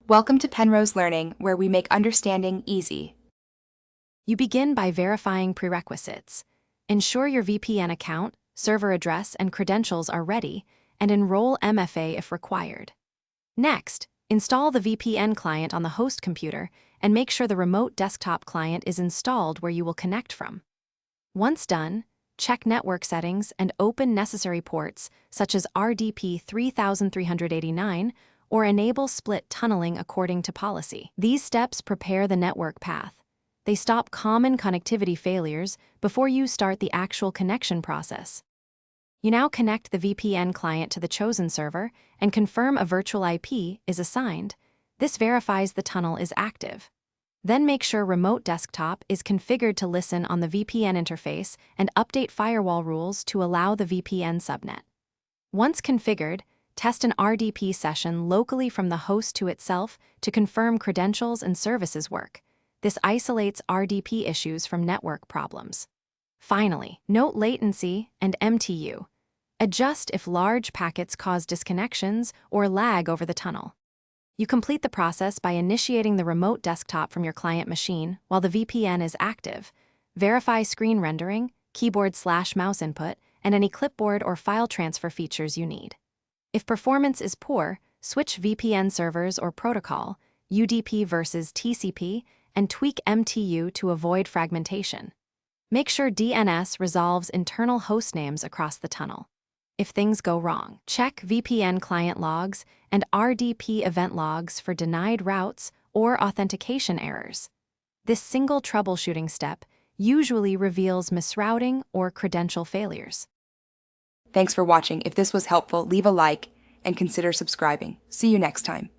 Welcome to Penrose Learning, where we make understanding easy. You begin by verifying prerequisites. Ensure your VPN account, server address, and credentials are ready, and enroll MFA if required. Next, install the VPN client on the host computer and make sure the remote desktop client is installed where you will connect from. Once done, check network settings and open necessary ports such as RDP 3389 or enable split tunneling according to policy. These steps prepare the network path. They stop common connectivity failures before you start the actual connection process. You now connect the VPN client to the chosen server and confirm a virtual IP is assigned. This verifies the tunnel is active. Then make sure remote desktop is configured to listen on the VPN interface and update firewall rules to allow the VPN subnet. Once configured, test an RDP session locally from the host to itself to confirm credentials and services work. This isolates RDP issues from network problems. Finally, note latency and MTU. Adjust if large packets cause disconnections or lag over the tunnel. You complete the process by initiating the remote desktop from your client machine while the VPN is active. Verify screen rendering, keyboard/mouse input, and any clipboard or file transfer features you need. If performance is poor, switch VPN servers or protocol, UDP versus TCP, and tweak MTU to avoid fragmentation. Make sure DNS resolves internal host names across the tunnel. If things go wrong, check VPN client logs and RDP event logs for denied routes or authentication errors. This single troubleshooting step usually reveals misrouting or credential failures. Thanks for watching. If this was helpful, leave a like and consider subscribing. See you next time.